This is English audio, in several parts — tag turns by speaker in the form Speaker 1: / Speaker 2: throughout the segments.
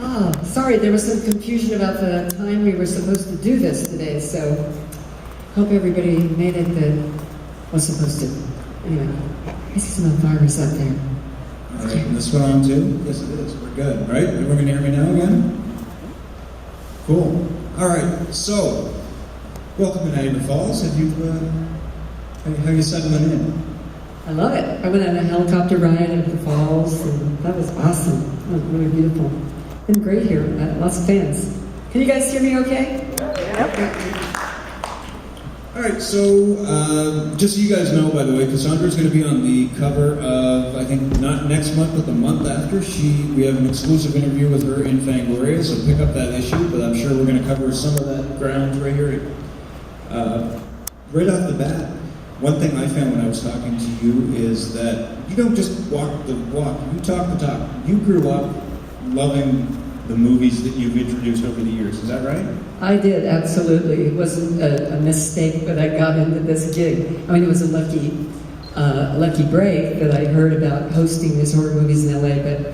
Speaker 1: Oh, sorry, there was some confusion about the time we were supposed to do this today, so hope everybody made it that was supposed to. Anyway, I see some Elviras up there.
Speaker 2: All right, and this one on too? Yes, it is. We're good, right? Everyone can hear me now again? Cool. All right, so welcome to Niagara Falls. Have you, how are you settling in?
Speaker 1: I love it. I went on a helicopter ride at the falls, and that was awesome. It was really beautiful. Been great here. Lots of fans. Can you guys hear me okay? Yep.
Speaker 2: All right, so just so you guys know, by the way, Cassandra's going to be on the cover of, I think, not next month, but the month after. We have an exclusive interview with her in Fangoria, so pick up that issue, but I'm sure we're going to cover some of that ground right here. Right off the bat, one thing I found when I was talking to you is that you don't just walk the walk, you talk the talk. You grew up loving the movies that you've introduced over the years, is that right?
Speaker 1: I did, absolutely. It wasn't a mistake that I got into this gig. I mean, it was a lucky break that I heard about hosting these horror movies in LA, but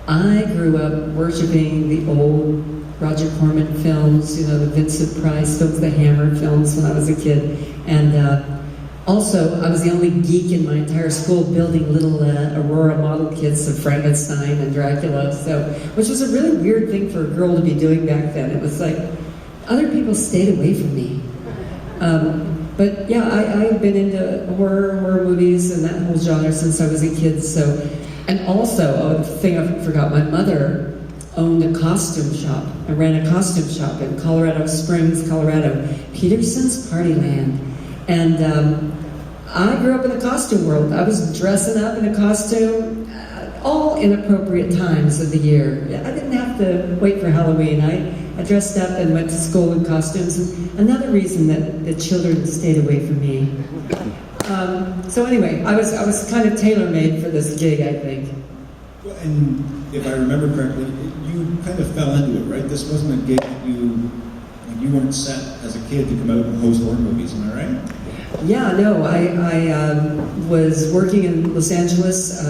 Speaker 1: I grew up worshiping the old Roger Corman films, you know, the Vincent Price films, the Hammer films when I was a kid. And also, I was the only geek in my entire school building little Aurora model kits of Frankenstein and Dracula, which was a really weird thing for a girl to be doing back then. It was like, other people stayed away from me. But yeah, I've been into horror movies and that whole genre since I was a kid. And also, the thing I forgot, my mother owned a costume shop. I ran a costume shop in Colorado Springs, Colorado, Peterson's Partyland. And I grew up in the costume world. I was dressing up in a costume all inappropriate times of the year. I didn't have to wait for Halloween. I dressed up and went to school in costumes. And another reason that the children stayed away from me. So anyway, I was kind of tailor-made for this gig, I think.
Speaker 2: Well, and if I remember correctly, you kind of fell into it, right? This wasn't a gig that you weren't set as a kid to come out and host horror movies, am I right?
Speaker 1: Yeah, no, I was working in Los Angeles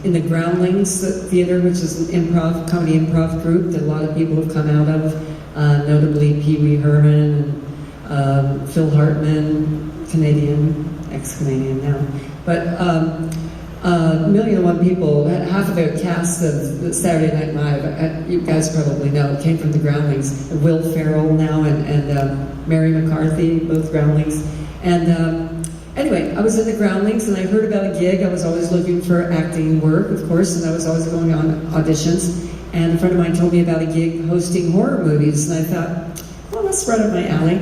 Speaker 1: in the Groundlings Theater, which is an comedy improv group that a lot of people have come out of, notably Pee Wee Herman and Phil Hartman, ex-Canadian now. But 1,000,001 people, half of the cast of Saturday Night Live, you guys probably know, came from the Groundlings. Will Ferrell now and Mary McCarthy, both Groundlings. And anyway, I was in the Groundlings and I heard about a gig. I was always looking for acting work, of course, and I was always going on auditions. And a friend of mine told me about a gig hosting horror movies, and I thought, well, that's right up my alley.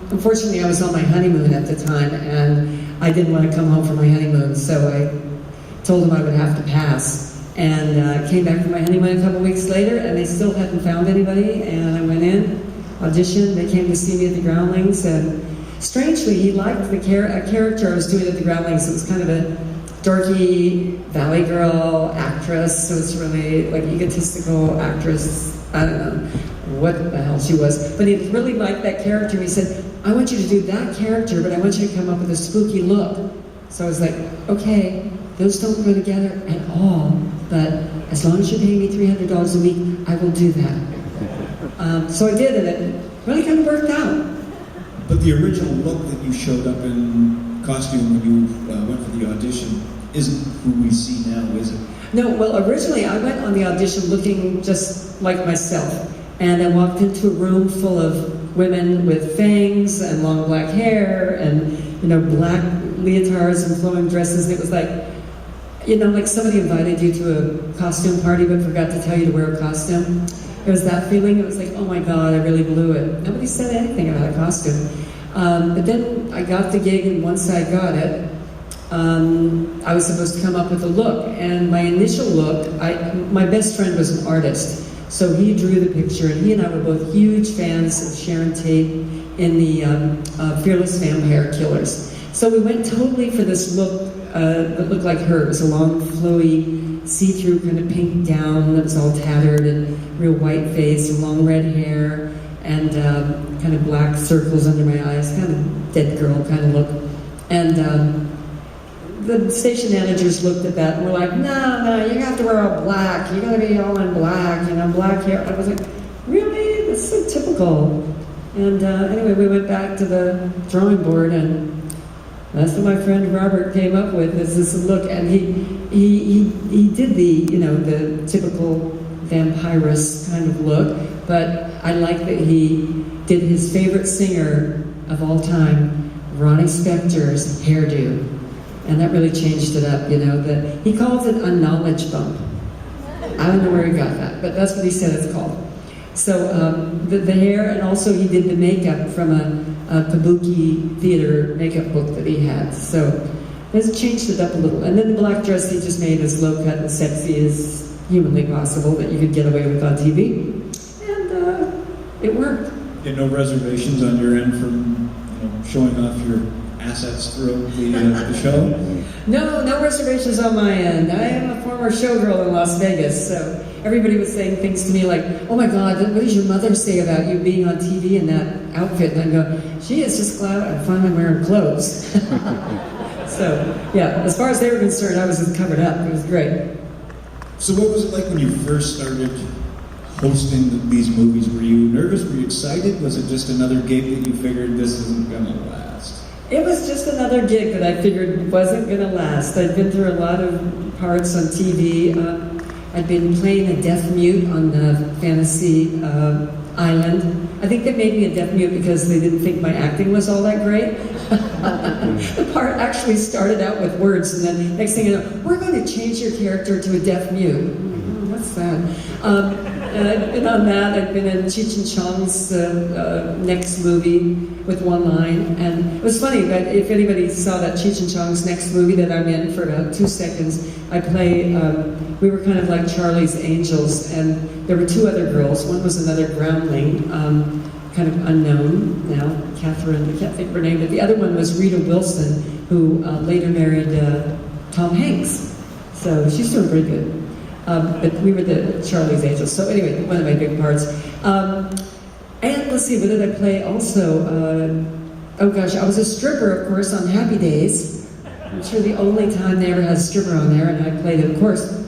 Speaker 1: Unfortunately, I was on my honeymoon at the time, and I didn't want to come home for my honeymoon, so I told them I would have to pass. And came back from my honeymoon a couple weeks later, and they still hadn't found anybody, and I went in, auditioned, they came to see me at the Groundlings, and strangely, he liked a character I was doing at the Groundlings. It was kind of a dorky valley girl actress, so it's really like egotistical actress. I don't know what the hell she was, but he really liked that character. He said, I want you to do that character, but I want you to come up with a spooky look. So I was like, okay, those don't go together at all, but as long as you pay me $300 a week, I will do that. So I did, and it really kind of worked out.
Speaker 2: But the original look that you showed up in costume when you went for the audition isn't who we see now, is it?
Speaker 1: No, well, originally I went on the audition looking just like myself. And I walked into a room full of women with fangs and long black hair and, you know, black leotards and flowing dresses. And it was like, you know, like somebody invited you to a costume party but forgot to tell you to wear a costume. It was that feeling. It was like, oh my God, I really blew it. Nobody said anything about a costume. But then I got the gig, and once I got it, I was supposed to come up with a look. And my initial look, my best friend was an artist. So he drew the picture, and he and I were both huge fans of Sharon Tate in the Fearless Vampire Killers. So we went totally for this look that looked like her. It was a long, flowy, see-through kind of pink gown that was all tattered and real white face and long red hair and kind of black circles under my eyes, kind of dead girl kind of look. And the station managers looked at that and were like, no, you have to wear all black. You gotta be all in black, you know. black hair. I was like, really? That's so typical. And anyway, we went back to the drawing board, and that's what my friend Robert came up with, is this look. And he did the typical vampirist kind of look, but I like that he did his favorite singer of all time, Ronnie Spector's hairdo. And that really changed it up, that he calls it a knowledge bump. I don't know where he got that, but that's what he said it's called. So the hair, and also he did the makeup from a kabuki theater makeup book that he had. So it's changed it up a little. And then the black dress he just made as low cut and sexy as humanly possible that you could get away with on TV. And it worked.
Speaker 2: You had no reservations on your end from showing off your assets throughout the show?
Speaker 1: No reservations on my end. I am a former showgirl in Las Vegas, so everybody was saying things to me like, oh my God, what does your mother say about you being on TV in that outfit? And I go, she is just glad I'm finally wearing clothes. So, yeah, as far as they were concerned, I was just covered up. It was great.
Speaker 2: So what was it like when you first started hosting these movies? Were you nervous? Were you excited? Was it just another gig that you figured this isn't going to last?
Speaker 1: It was just another gig that I figured wasn't going to last. I'd been through a lot of parts on TV. I'd been playing a deaf mute on the Fantasy Island. I think they made me a deaf mute because they didn't think my acting was all that great. The part actually started out with words, and then next thing you know, we're going to change your character to a deaf mute. What's that? And I've been on that. I've been in Cheech and Chong's next movie with one line. And it was funny, but if anybody saw that Cheech and Chong's next movie that I'm in for about 2 seconds, I play, we were kind of like Charlie's Angels, and there were 2 other girls. One was another groundling, kind of unknown now, Catherine, I can't think of her name, but the other one was Rita Wilson, who later married Tom Hanks. So she's doing pretty good. But we were the Charlie's Angels. So anyway, one of my big parts. And let's see, what did I play also? Oh gosh, I was a stripper, of course, on Happy Days. I'm sure the only time they ever had a stripper on there, and I played it, of course.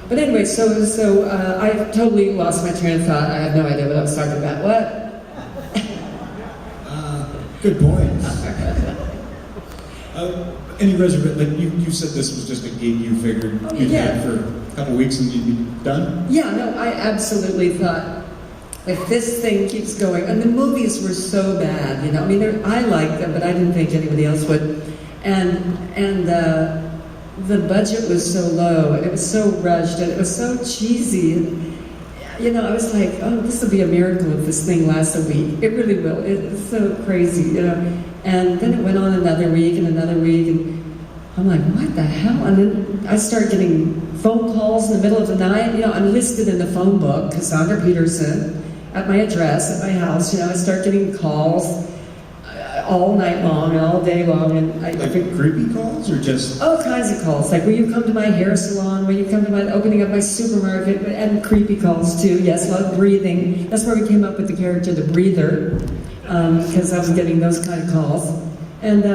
Speaker 1: But anyway, so I totally lost my train of thought. I had no idea what I was talking about. What?
Speaker 2: Good point. Any reservation? Like you said, this was just a gig you figured you'd have for a couple weeks and you'd be done.
Speaker 1: Yeah, no, I absolutely thought, if this thing keeps going, and the movies were so bad, I mean, I liked them, but I didn't think anybody else would, and the budget was so low, and it was so rushed, and it was so cheesy, and I was like, oh, this will be a miracle if this thing lasts a week. It really will. It's so crazy, And then it went on another week, and I'm like, what the hell? And then I start getting phone calls in the middle of the night. I'm listed in the phone book, Cassandra Peterson, at my address, at my house. I start getting calls all night long and all day long. And I
Speaker 2: think creepy calls or just
Speaker 1: all kinds of calls. Like, will you come to my hair salon? Will you come to my opening of my supermarket? And creepy calls too. Yes, a lot of breathing. That's where we came up with the character, the breather, because I was getting those kind of calls. And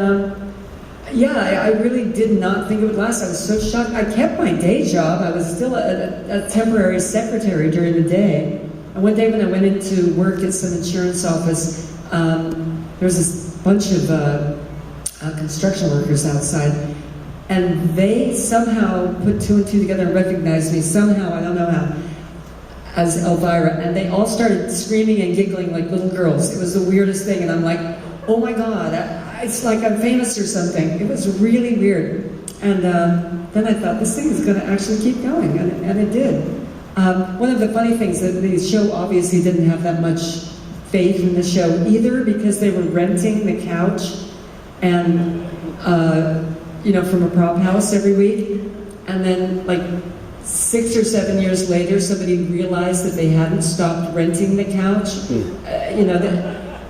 Speaker 1: I really did not think it would last. I was so shocked. I kept my day job. I was still a temporary secretary during the day. And one day when I went into work at some insurance office, there was this bunch of construction workers outside, and they somehow put 2 and 2 together and recognized me somehow, I don't know how, as Elvira, and they all started screaming and giggling like little girls. It was the weirdest thing, and I'm like, oh my God, it's like I'm famous or something. It was really weird. And then I thought, this thing is going to actually keep going, and it did. One of the funny things that the show obviously didn't have that much faith in the show either, because they were renting the couch and from a prop house every week, and then like 6 or 7 years later somebody realized that they hadn't stopped renting the couch.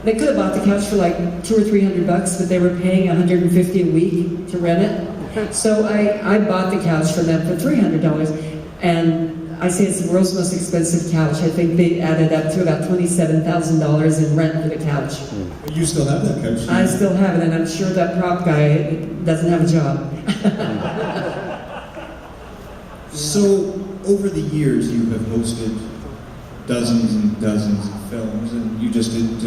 Speaker 1: They could have bought the couch for like $200 or $300, but they were paying $150 a week to rent it. So I bought the couch for them for $300, and I say it's the world's most expensive couch. I think they added up to about $27,000 in rent for the couch.
Speaker 2: But you still have that couch?
Speaker 1: I still have it, and I'm sure that prop guy doesn't have a job.
Speaker 2: So, over the years, you have hosted dozens and dozens of films, and you just did,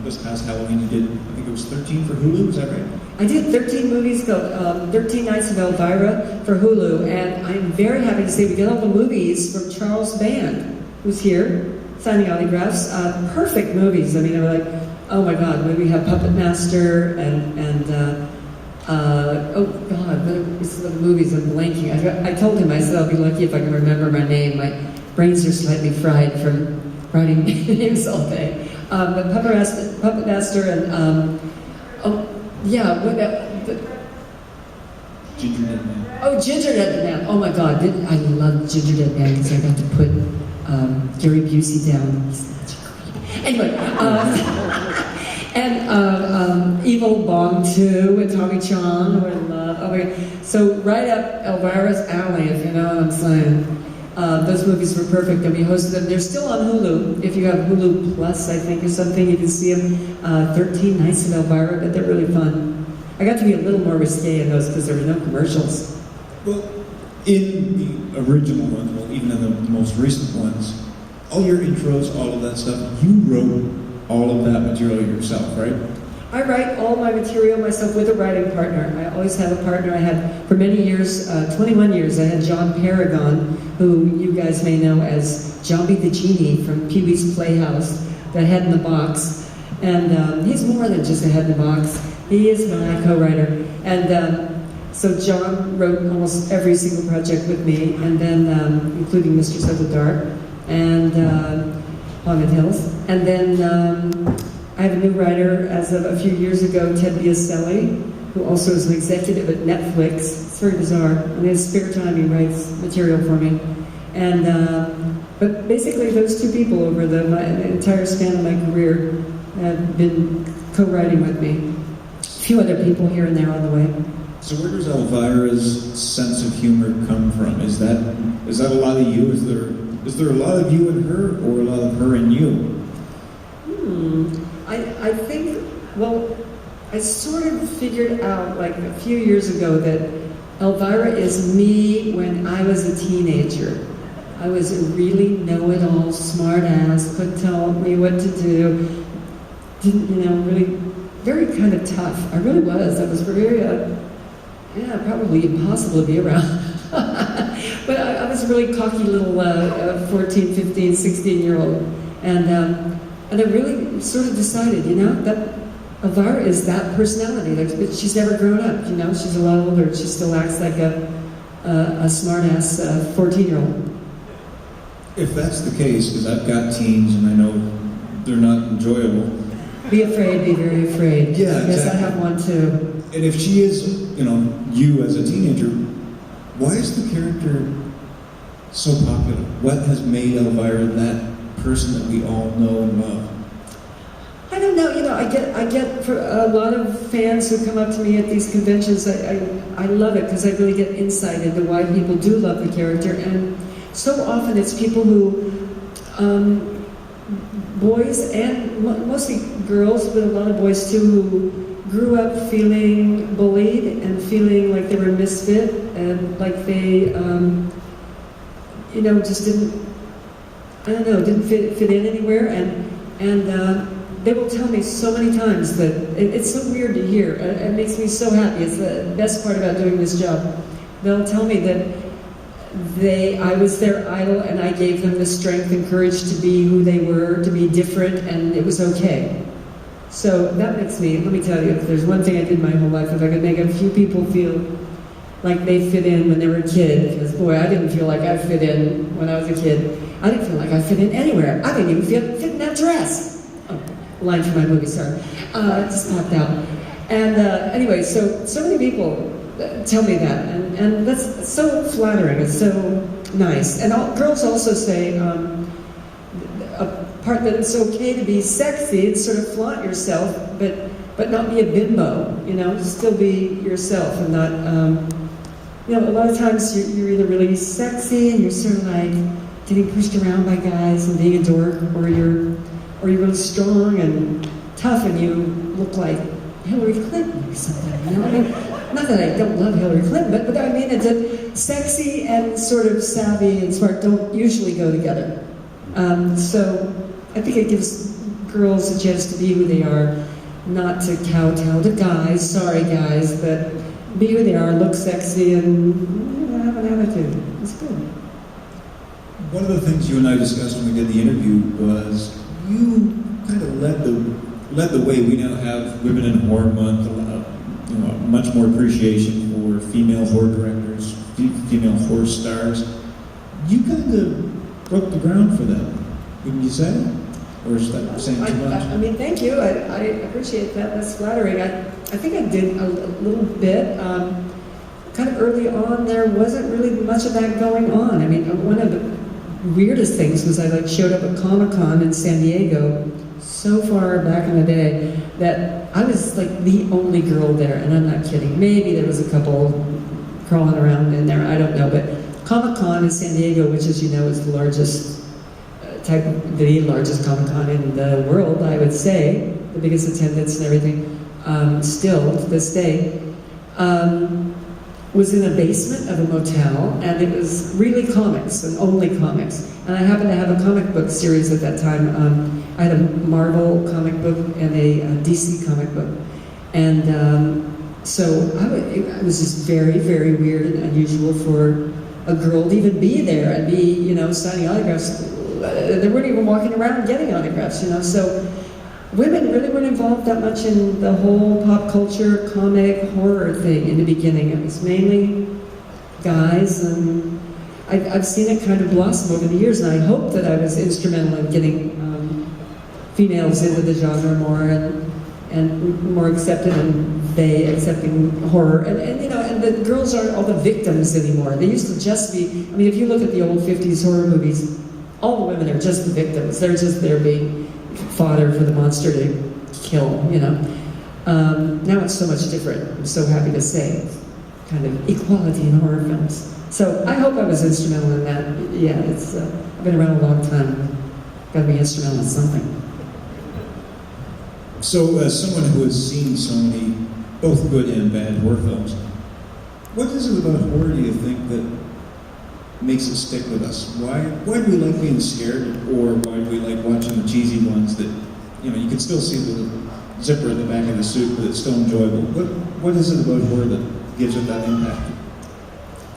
Speaker 2: this past Halloween, you did, I think it was 13 for Hulu, is that right?
Speaker 1: I did 13 movies called 13 Nights of Elvira for Hulu, and I'm very happy to say we got all the movies from Charles Band, who's here, signing autographs. Perfect movies. I mean, they were like, oh my God, we have Puppet Master oh God, what are some of the movies I'm blanking? I told him, I said, I'll be lucky if I can remember my name. My brains are slightly fried from writing names all day. But Puppet Master and,
Speaker 2: Gingerbread Man.
Speaker 1: Oh, Gingerbread Man. Oh my God, I love Gingerbread Man because I got to put Gary Busey down. He's such a creep. Anyway, and Evil Bong 2 with Tommy Chong, who I love. Oh my God. So right up Elvira's alley, if you know what I'm saying. Those movies were perfect, and we hosted them. They're still on Hulu. If you have Hulu Plus, I think, or something, you can see them. 13 Nights of Elvira, but they're really fun. I got to be a little more risque in those because there were no commercials.
Speaker 2: Well, in the original ones, well, even in the most recent ones, all your intros, all of that stuff, you wrote all of that material yourself, right?
Speaker 1: I write all my material myself with a writing partner. I always have a partner. I had, for many years, 21 years, I had John Paragon, who you guys may know as Johnny the Genie from Pee-wee's Playhouse, that head in the box. And he's more than just a head in the box. He is my co-writer. And so John wrote almost every single project with me, and then including Mistress of the Dark and Haunted Hills. And then I have a new writer as of a few years ago, Ted Biaselli, who also is an executive at Netflix. It's very bizarre. In his spare time, he writes material for me. And but basically, those two people over the entire span of my career have been co-writing with me. A few other people here and there on the way.
Speaker 2: So where does Elvira's sense of humor come from? Is that a lot of you? Is there a lot of you in her, or a lot of her in you?
Speaker 1: I think, well, I sort of figured out like a few years ago that Elvira is me when I was a teenager. I was a really know-it-all, smart-ass, couldn't tell me what to do, didn't, really, very kind of tough. I really was. I was very, probably impossible to be around. But I was a really cocky little 14, 15, 16-year-old. And I really sort of decided, that Elvira is that personality. But she's never grown up, She's a lot older. She still acts like a smart-ass 14-year-old.
Speaker 2: If that's the case, because I've got teens and I know they're not enjoyable.
Speaker 1: Be afraid, be very afraid.
Speaker 2: Yeah, exactly.
Speaker 1: Yes, I have one too.
Speaker 2: And if she is, you as a teenager, why is the character so popular? What has made Elvira that person that we all know and love?
Speaker 1: I don't know. I get for a lot of fans who come up to me at these conventions. I love it because I really get insight into why people do love the character, and so often it's people who, boys and mostly girls, but a lot of boys too, who grew up feeling bullied and feeling like they were a misfit and like they, just didn't fit in anywhere, and they will tell me so many times that it's so weird to hear. It makes me so happy. It's the best part about doing this job. They'll tell me that I was their idol, and I gave them the strength and courage to be who they were, to be different, and it was okay. So that makes me, let me tell you, if there's one thing I did my whole life, if I could make a few people feel like they fit in when they were a kid, because boy, I didn't feel like I fit in when I was a kid. I didn't feel like I fit in anywhere. I didn't even fit in that dress. Oh, line from my movie, sorry. It just popped out. And anyway, so many people tell me that, and that's so flattering. It's so nice. And girls also say a part that it's okay to be sexy and sort of flaunt yourself, but not be a bimbo. Still be yourself and not. A lot of times you're either really sexy and you're sort of like getting pushed around by guys and being a dork, or you're really strong and tough and you look like Hillary Clinton or something. Not that I don't love Hillary Clinton, but I mean, sexy and sort of savvy and smart don't usually go together. So I think it gives girls a chance to be who they are, not to kowtow to guys, sorry guys, but be who they are, look sexy, and have an attitude. It's good.
Speaker 2: One of the things you and I discussed when we did the interview was you kind of led the way. We now have Women in Horror Month, much more appreciation for female horror directors, female horror stars. You kind of broke the ground for them, wouldn't you say? Or is that saying too much?
Speaker 1: I mean, thank you. I appreciate that. That's flattering. I think I did a little bit. Kind of early on, there wasn't really much of that going on. I mean, one of the weirdest things was I showed up at Comic-Con in San Diego so far back in the day that I was the only girl there, and I'm not kidding. Maybe there was a couple crawling around in there, I don't know, but Comic-Con in San Diego, which as you know is the largest largest Comic-Con in the world, I would say, the biggest attendance and everything, still to this day, was in a basement of a motel, and it was really comics and only comics. And I happened to have a comic book series at that time. I had a Marvel comic book and a DC comic book, and so it was just very, very weird and unusual for a girl to even be there and be, signing autographs. They weren't even walking around getting autographs, So women really weren't involved that much in the whole pop culture, comic, horror thing in the beginning. It was mainly guys, and I've seen it kind of blossom over the years, and I hope that I was instrumental in getting females into the genre more and more accepted, and they accepting horror. And the girls aren't all the victims anymore. They used to just be, if you look at the old 50s horror movies, all the women are just the victims. They're just there being fodder for the monster to kill, Now it's so much different, I'm so happy to say. Kind of equality in horror films. So I hope I was instrumental in that. Yeah, I've been around a long time. Got to be instrumental in something.
Speaker 2: So as someone who has seen so many, both good and bad horror films, what is it about horror, do you think, that makes it stick with us? Why do we like being scared, or why do we like watching the cheesy ones that, you can still see the zipper in the back of the suit, but it's still enjoyable? What is it about horror that gives it that impact?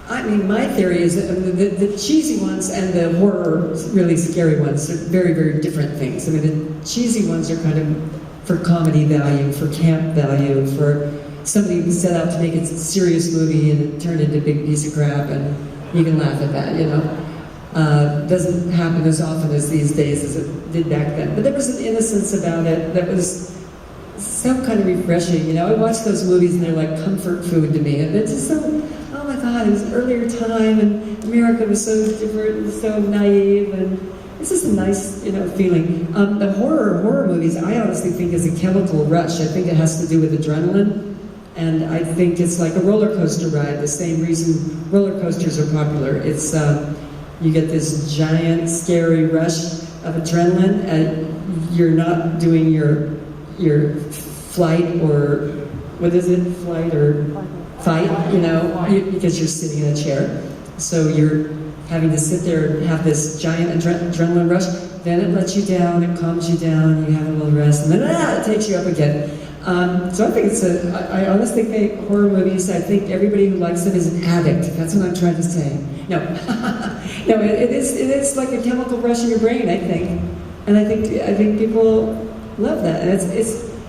Speaker 1: My theory is that the cheesy ones and the horror, really scary ones, are very, very different things. The cheesy ones are kind of for comedy value, for camp value, for somebody who set out to make a serious movie and it turned into a big piece of crap, and you can laugh at that, Doesn't happen as often as these days as it did back then. But there was an innocence about it that was so kind of refreshing, I watch those movies and they're like comfort food to me. And it's just so, oh my God, it was an earlier time and America was so different and so naive, and it's just a nice, feeling. The horror movies, I honestly think is a chemical rush. I think it has to do with adrenaline. And I think it's like a roller coaster ride, the same reason roller coasters are popular. It's, you get this giant, scary rush of adrenaline, and you're not doing your flight or, flight or fight, because you're sitting in a chair. So you're having to sit there and have this giant adrenaline rush. Then it lets you down, it calms you down, you have a little rest, and then it takes you up again. So I think I honestly think horror movies, I think everybody who likes them is an addict. That's what I'm trying to say. No, no, it is like a chemical rush in your brain, I think. And I think people love that. And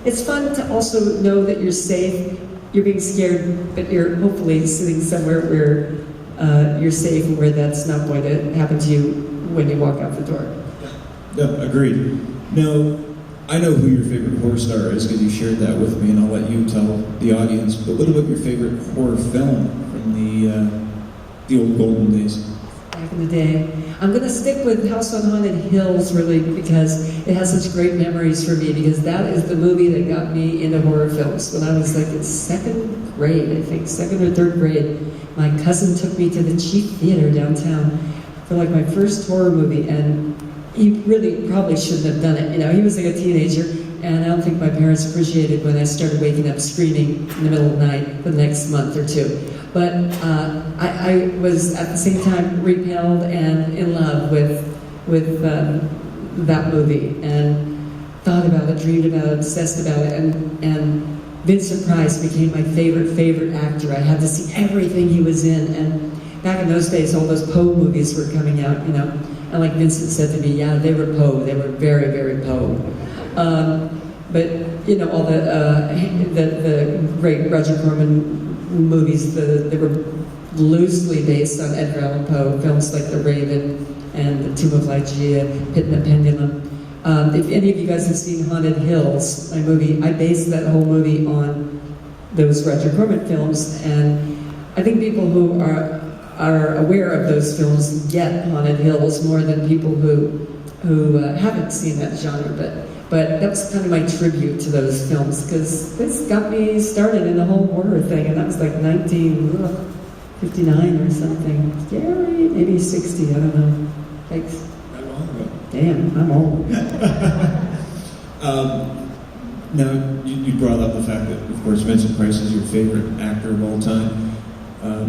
Speaker 1: it's fun to also know that you're safe, you're being scared, but you're hopefully sitting somewhere where you're safe and where that's not going to happen to you when you walk out the door.
Speaker 2: Yeah, agreed. Now, I know who your favorite horror star is because you shared that with me, and I'll let you tell the audience. But what about your favorite horror film from the old golden days?
Speaker 1: Back in the day, I'm going to stick with House on Haunted Hills, really, because it has such great memories for me. Because that is the movie that got me into horror films when I was in second grade, I think, second or third grade. My cousin took me to the Cheap Theater downtown for my first horror movie, and he really probably shouldn't have done it. He was a teenager, and I don't think my parents appreciated when I started waking up screaming in the middle of the night for the next month or two. But I was at the same time repelled and in love with that movie, and thought about it, dreamed about it, obsessed about it, and Vincent Price became my favorite actor. I had to see everything he was in, and back in those days, all those Poe movies were coming out, you know, and like Vincent said to me, yeah, they were Poe, they were very Poe. But you know, all the great Roger Corman movies, they were loosely based on Edgar Allan Poe, films like The Raven and The Tomb of Lygia, Pit and the Pendulum. If any of you guys have seen Haunted Hills, my movie, I based that whole movie on those Roger Corman films, and I think people who are aware of those films get Haunted Hills more than people who haven't seen that genre, but that was kind of my tribute to those films, because this got me started in the whole horror thing, and that was like 1959 or something. Scary, maybe 60, I don't know. Thanks.
Speaker 2: Right long ago.
Speaker 1: Damn, I'm old.
Speaker 2: Now, you brought up the fact that, of course, Vincent Price is your favorite actor of all time.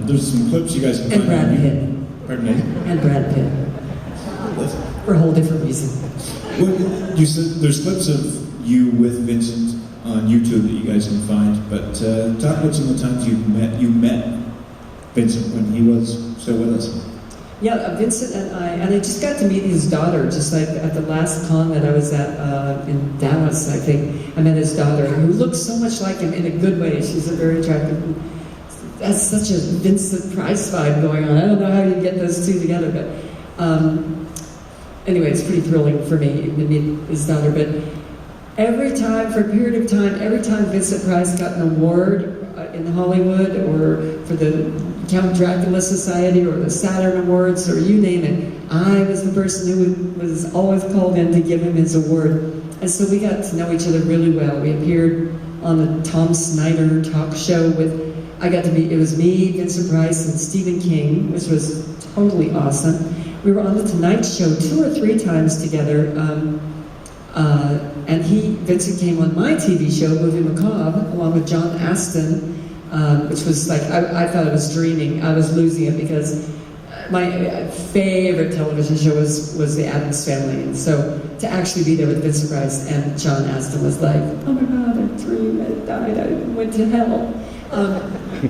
Speaker 2: There's some clips you guys can
Speaker 1: And
Speaker 2: find.
Speaker 1: Brad Pitt.
Speaker 2: Pardon me?
Speaker 1: And Brad Pitt. For a whole different reason.
Speaker 2: Well, you said there's clips of you with Vincent on YouTube that you guys can find, but talk about some of the times you met Vincent when he was still with us.
Speaker 1: Yeah, Vincent and I just got to meet his daughter, just like at the last con that I was at in Dallas, I think. I met his daughter, who looks so much like him in a good way. She's a very attractive, that's such a Vincent Price vibe going on. I don't know how you get those two together, but anyway, it's pretty thrilling for me to meet his daughter. But every time, for a period of time, every time Vincent Price got an award in Hollywood, or for the Count Dracula Society, or the Saturn Awards, or you name it, I was the person who was always called in to give him his award. And so we got to know each other really well. We appeared on the Tom Snyder talk show with, it was me, Vincent Price, and Stephen King, which was totally awesome. We were on the Tonight Show 2 or 3 times together, and Vincent came on my TV show, Movie Macabre, along with John Aston, which was like, I thought I was dreaming. I was losing it, because my favorite television show was The Addams Family, and so to actually be there with Vincent Price and John Aston was like, oh my God, I dreamed, I died, I went to hell.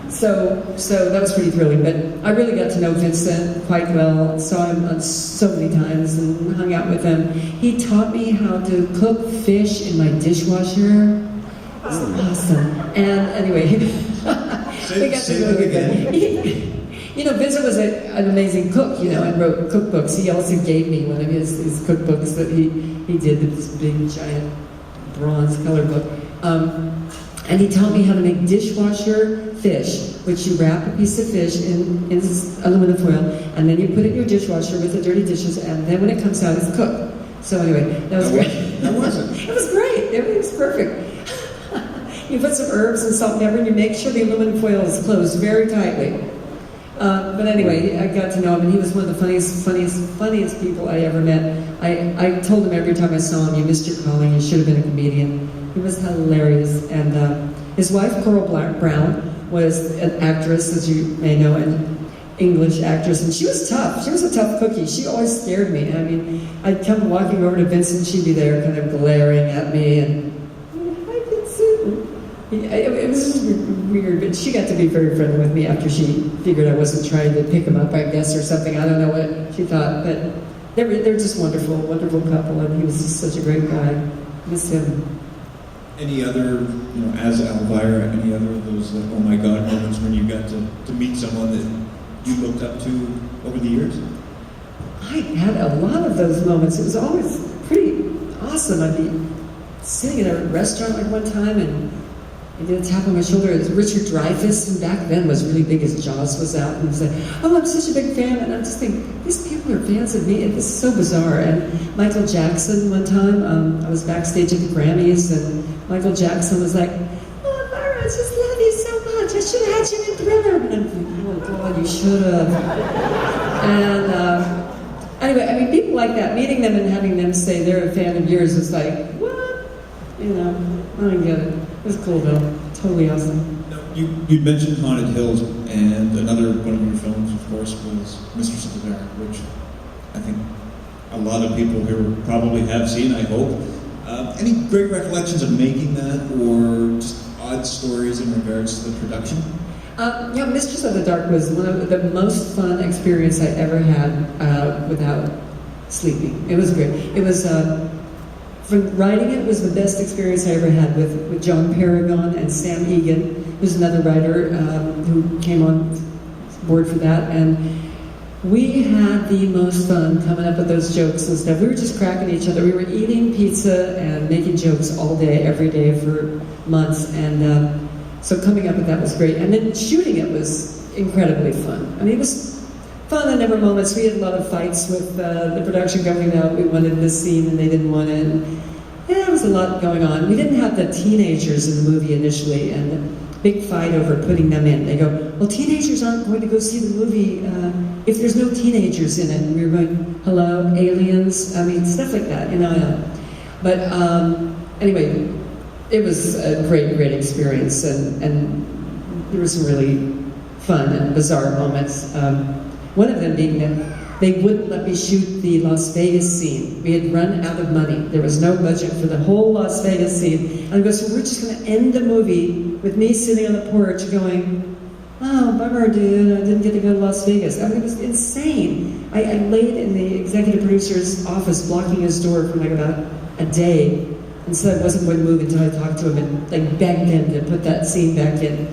Speaker 1: So that was pretty thrilling, but I really got to know Vincent quite well, saw him so many times and hung out with him. He taught me how to cook fish in my dishwasher. It was awesome. And anyway, we got to know again. You know, Vincent was an amazing cook, you know, and wrote cookbooks. He also gave me one of his cookbooks that he did, this big, giant, bronze color book. And he taught me how to make dishwasher fish, which you wrap a piece of fish in aluminum foil, and then you put it in your dishwasher with the dirty dishes, and then when it comes out, it's cooked. So anyway, that was great.
Speaker 2: How was it?
Speaker 1: It was great. Everything was perfect. You put some herbs and salt and pepper, and you make sure the aluminum foil is closed very tightly. But anyway, I got to know him, and he was one of the funniest people I ever met. I told him every time I saw him, you missed your calling, you should have been a comedian. He was hilarious. And his wife, Coral Brown, was an actress, as you may know, an English actress, and she was tough. She was a tough cookie. She always scared me. I mean, I'd come walking over to Vincent, she'd be there kind of glaring at me, and hi, Vincent. It was just weird, but she got to be very friendly with me after she figured I wasn't trying to pick him up, I guess, or something. I don't know what she thought, but they're just wonderful couple, and he was just such a great guy. Miss him.
Speaker 2: Any other, you know, as Elvira, any other of those like, oh my God moments when you got to meet someone that you looked up to over the years?
Speaker 1: I had a lot of those moments. It was always pretty awesome. I'd be sitting in a restaurant like one time, and he did a tap on my shoulder. It was Richard Dreyfuss, who back then was really big as Jaws was out, and he said, oh, I'm such a big fan. And I'm just thinking, these people are fans of me. It was so bizarre. And Michael Jackson, one time, I was backstage at the Grammys, and Michael Jackson was like, oh, Elvira, I just love you so much. I should have had you in Thriller. And I'm thinking, oh, God, you should have. And anyway, I mean, people like that, meeting them and having them say they're a fan of yours is like, what? You know, I don't get it. It was cool, though. Totally awesome.
Speaker 2: Now, You mentioned Haunted Hills, and another one of your films, of course, was Mistress of the Dark, which I think a lot of people here probably have seen, I hope. Any great recollections of making that, or just odd stories in regards to the production?
Speaker 1: Yeah, Mistress of the Dark was one of the most fun experience I ever had without sleeping. It was great. It was, from writing it was the best experience I ever had with John Paragon and Sam Egan, who's another writer who came on board for that. And we had the most fun coming up with those jokes and stuff. We were just cracking each other. We were eating pizza and making jokes all day, every day for months. And so coming up with that was great. And then shooting it was incredibly fun. I mean, it was fun, and there were moments. We had a lot of fights with the production company that we wanted this scene and they didn't want it. And, yeah, there was a lot going on. We didn't have the teenagers in the movie initially, and a big fight over putting them in. They go, well, teenagers aren't going to go see the movie if there's no teenagers in it. And we were going, hello, aliens? I mean, stuff like that, you know. But anyway, it was a great, great experience, and there were some really fun and bizarre moments. One of them being that they wouldn't let me shoot the Las Vegas scene. We had run out of money. There was no budget for the whole Las Vegas scene. And I go, so we're just going to end the movie with me sitting on the porch going, oh, bummer, dude, I didn't get to go to Las Vegas. I mean, it was insane. I laid in the executive producer's office blocking his door for like about a day, and said I wasn't going to move until I talked to him and like begged him to put that scene back in.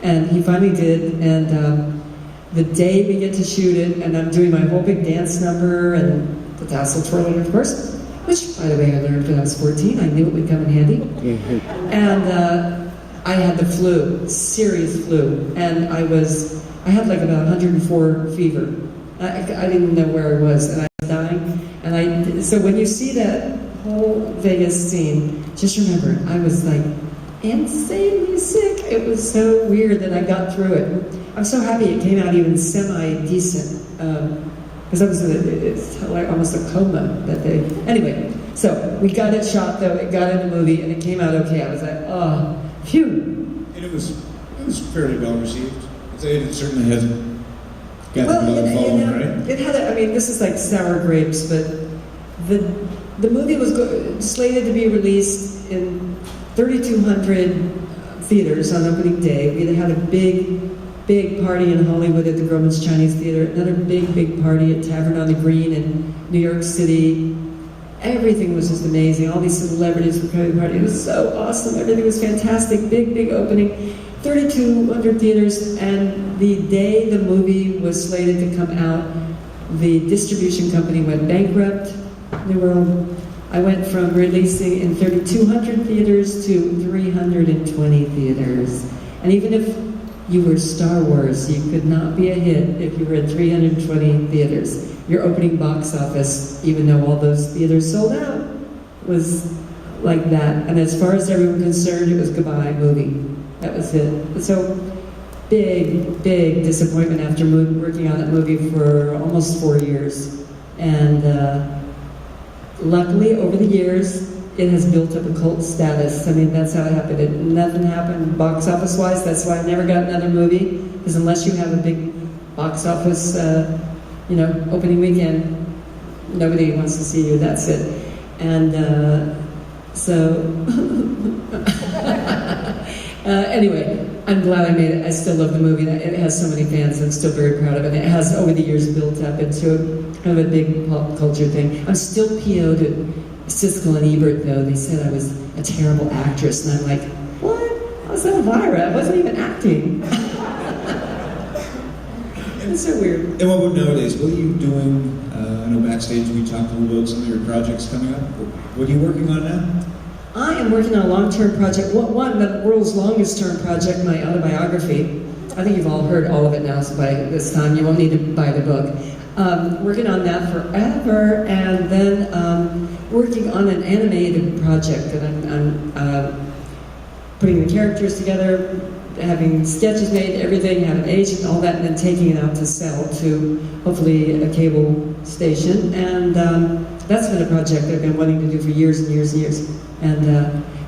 Speaker 1: And he finally did, and the day we get to shoot it, and I'm doing my whole big dance number and the tassel twirling, of course, which, by the way, I learned when I was 14. I knew it would come in handy. And I had the flu, serious flu, and I had like about 104 fever. I didn't know where I was, and I was dying. And so when you see that whole Vegas scene, just remember, I was like insanely sick. It was so weird that I got through it. I'm so happy it came out even semi-decent, because I was it's like almost a coma that day. Anyway, so we got it shot though, it got in the movie, and it came out okay. I was like, oh, phew.
Speaker 2: And it was fairly well received. It certainly hasn't got the following, right?
Speaker 1: It had, I mean, this is like sour grapes, but the movie was slated to be released in 3,200 theaters on opening day. We had a big party in Hollywood at the Grauman's Chinese Theater, another big party at Tavern on the Green in New York City. Everything was just amazing. All these celebrities were coming to the party. It was so awesome. Everything was fantastic. Big opening. 3,200 theaters, and the day the movie was slated to come out, the distribution company went bankrupt. I went from releasing in 3,200 theaters to 320 theaters. And even if you were Star Wars, you could not be a hit if you were at 320 theaters. Your opening box office, even though all those theaters sold out, was like that. And as far as everyone concerned, it was goodbye movie. That was it. So big disappointment after working on that movie for almost 4 years. And luckily, over the years, it has built up a cult status. I mean, that's how it happened. Nothing happened box office-wise. That's why I never got another movie. Because unless you have a big box office, opening weekend, nobody wants to see you. That's it. And anyway, I'm glad I made it. I still love the movie. It has so many fans. I'm still very proud of it. It has, over the years, built up into kind of a big pop culture thing. I'm still PO'd at Siskel and Ebert, though. They said I was a terrible actress, and I'm like, what? I was Elvira. I wasn't even acting. It's so weird.
Speaker 2: And what about nowadays? What are you doing? I know backstage we talked a little about some of your projects coming up. What are you working on now?
Speaker 1: I am working on a long-term project, the world's longest-term project, my autobiography. I think you've all heard all of it now, so by this time you won't need to buy the book. Working on that forever, and then working on an animated project that I'm putting the characters together, having sketches made, everything, have an agent, all that, and then taking it out to sell to hopefully a cable station. And that's been a project I've been wanting to do for years and years and years. And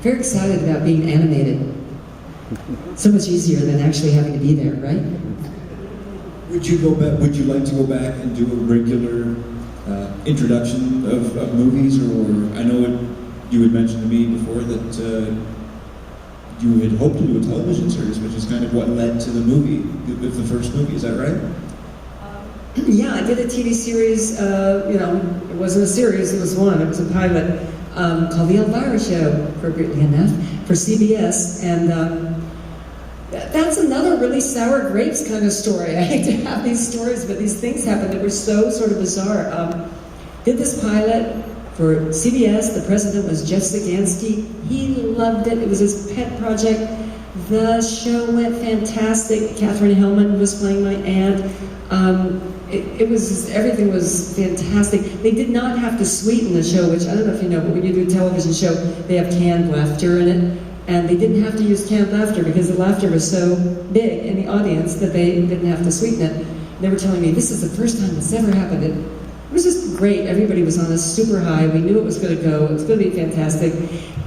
Speaker 1: very excited about being animated. So much easier than actually having to be there, right?
Speaker 2: Would you go back? Would you like to go back and do a regular introduction of movies, or I know you had mentioned to me before that you had hoped to do a television series, which is kind of what led to the movie, with the first movie. Is that right?
Speaker 1: Yeah, I did a TV series. It wasn't a series; it was one. It was a pilot called The Elvira Show, appropriately enough, for CBS, and. That's another really sour grapes kind of story. I hate to have these stories, but these things happened that were so sort of bizarre. Did this pilot for CBS. The president was Jeff Zagansky. He loved it. It was his pet project. The show went fantastic. Katherine Hellman was playing my aunt. Everything was fantastic. They did not have to sweeten the show, which I don't know if you know, but when you do a television show, they have canned laughter in it. And they didn't have to use canned laughter because the laughter was so big in the audience that they didn't have to sweeten it. They were telling me, this is the first time this ever happened. It was just great. Everybody was on a super high. We knew it was going to go. It was going to be fantastic.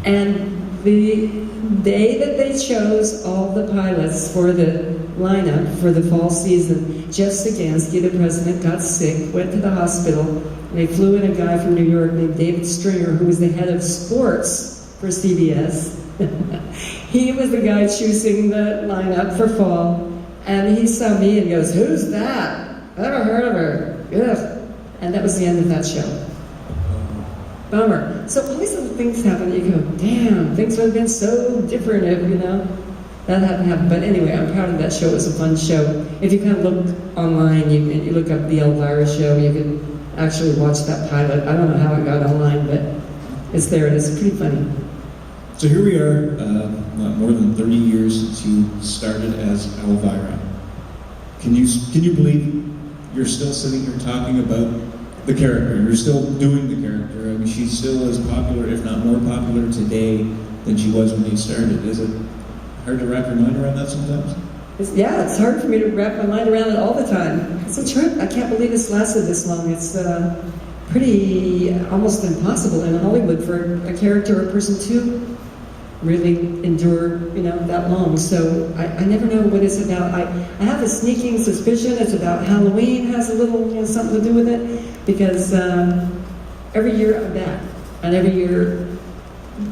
Speaker 1: And the day that they chose all the pilots for the lineup for the fall season, Jeff Zagansky, the president, got sick, went to the hospital, and they flew in a guy from New York named David Stringer, who was the head of sports for CBS. He was the guy choosing the lineup for fall, and he saw me and goes, "Who's that? Never heard of her." Ugh. And that was the end of that show. Bummer. So all these little things happen, you go, damn, things would have been so different if, that hadn't happened. But anyway, I'm proud of that show. It was a fun show. If you kind of look online, you look up the Elvira Show, you can actually watch that pilot. I don't know how it got online, but it's there, and it's pretty funny.
Speaker 2: So here we are, more than 30 years since you started as Elvira. Can you believe you're still sitting here talking about the character? You're still doing the character. I mean, she's still as popular, if not more popular today than she was when you started. Is it hard to wrap your mind around that sometimes?
Speaker 1: It's hard for me to wrap my mind around it all the time. It's a trip. I can't believe it's lasted this long. It's pretty almost impossible in Hollywood for a character or a person to really endure, that long. So I never know what it's about. I have a sneaking suspicion it's about Halloween, has a little something to do with it, because every year I'm back, and every year,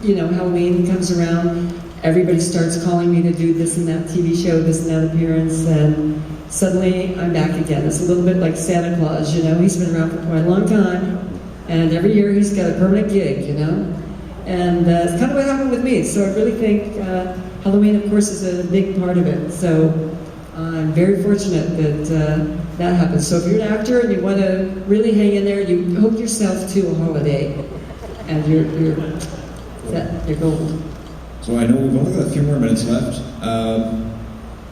Speaker 1: Halloween comes around, everybody starts calling me to do this and that TV show, this and that appearance, and suddenly I'm back again. It's a little bit like Santa Claus, he's been around for quite a long time, and every year he's got a permanent gig, And it's kind of what happened with me. So I really think Halloween, of course, is a big part of it. So I'm very fortunate that that happened. So if you're an actor and you want to really hang in there, you hook yourself to a holiday, and you're golden.
Speaker 2: So I know we've only got a few more minutes left.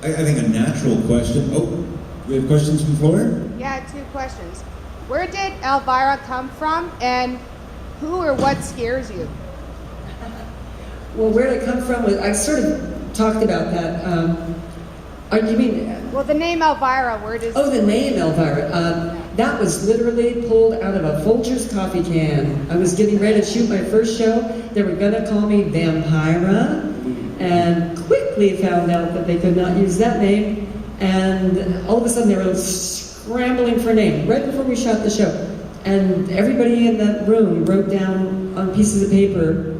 Speaker 2: I think a natural question. Oh, we have questions from the floor?
Speaker 3: Yeah, 2 questions. Where did Elvira come from, and who or what scares you?
Speaker 1: Well, where did it come from? I sort of talked about that. You mean?
Speaker 3: Well, the name Elvira, where does...
Speaker 1: Oh, the name Elvira. That was literally pulled out of a Folgers coffee can. I was getting ready to shoot my first show. They were going to call me Vampira, and quickly found out that they could not use that name. And all of a sudden, they were scrambling for a name right before we shot the show. And everybody in that room wrote down on pieces of paper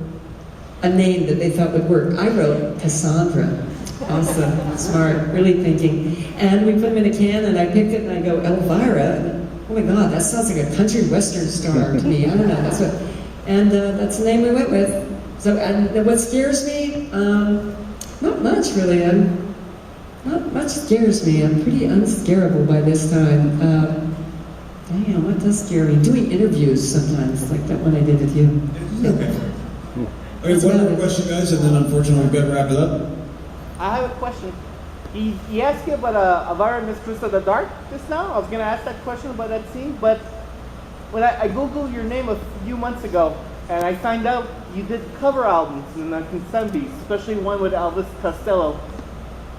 Speaker 1: a name that they thought would work. I wrote Cassandra. Awesome, smart, really thinking. And we put them in a can, and I picked it, and I go, Elvira. Oh my God, that sounds like a country western star to me. I don't know. That's the name we went with. So, and what scares me? Not much, really. Not much scares me. I'm pretty unscarable by this time. Damn, what does scare me? Doing interviews sometimes, like that one I did with you.
Speaker 2: Okay, one more question, guys, and then unfortunately we've got to wrap it up.
Speaker 4: I have a question. He asked you about Elvira Mistress of the Dark just now. I was going to ask that question about that scene, but when I Googled your name a few months ago, and I found out you did cover albums in the 1970s, especially one with Elvis Costello.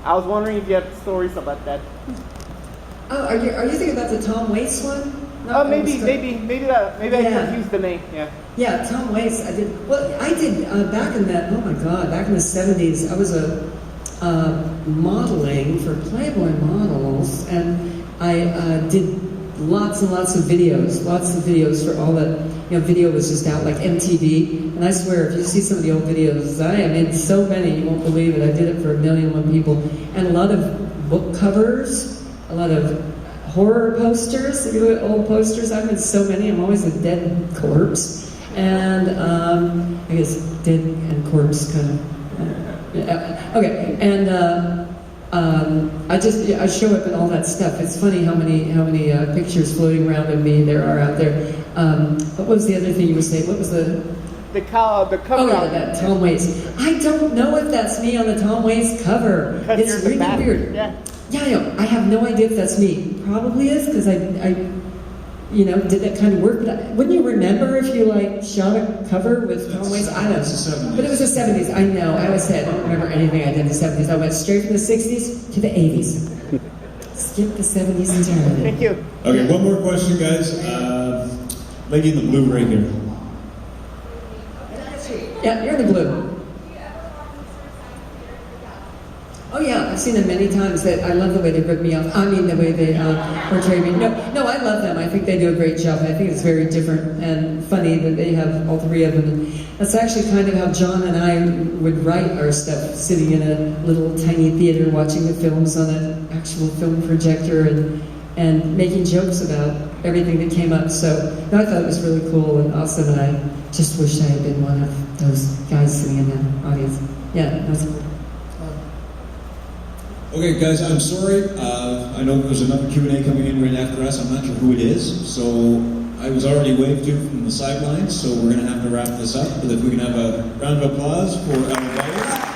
Speaker 4: I was wondering if you had stories about that.
Speaker 1: Oh, are you thinking about the Tom Waits one?
Speaker 4: Oh, maybe I confused the name.
Speaker 1: Yeah, Tom Waits. I did back in the 70s. I was a modeling for Playboy models, and I did lots and lots of videos for all that. Video was just out, like MTV, and I swear, if you see some of the old videos, I made so many, you won't believe it. I did it for 1,000,001 people, and a lot of book covers, a lot of horror posters, if you look at old posters. I've made so many. I'm always a dead corpse, and I guess dead and corpse kind of. Okay, and I show up in all that stuff. It's funny how many pictures floating around of me there are out there. What was the other thing you were saying? What was the cover? Oh yeah, that Tom Waits. I don't know if that's me on the Tom Waits cover. It's really weird. Yeah, I know. I have no idea if that's me. Probably is, because I did that kind of work. But wouldn't you remember if you shot a cover with Tom Waits? I don't know.
Speaker 2: It's the 70s.
Speaker 1: But it was the 70s. I know. I always say I don't remember anything I did in the 70s. I went straight from the 60s to the 80s. Skip the 70s entirely.
Speaker 4: Thank you.
Speaker 2: Okay, one more question, guys. Lady in the blue right here.
Speaker 1: Yeah, you're in the blue. Oh yeah, I've seen them many times. That I love the way they rip me off. I mean, the way they portray me. No, I love them. I think they do a great job. I think it's very different and funny that they have all three of them. And that's actually kind of how John and I would write our stuff, sitting in a little tiny theater watching the films on an actual film projector and making jokes about everything that came up. So no, I thought it was really cool and awesome, and I just wish I had been one of those guys sitting in the audience. Yeah, that's cool.
Speaker 2: Okay, guys, I'm sorry. I know there's another Q&A coming in right after us. I'm not sure who it is. So I was already waved to from the sidelines, so we're going to have to wrap this up. But if we can have a round of applause for Elvira.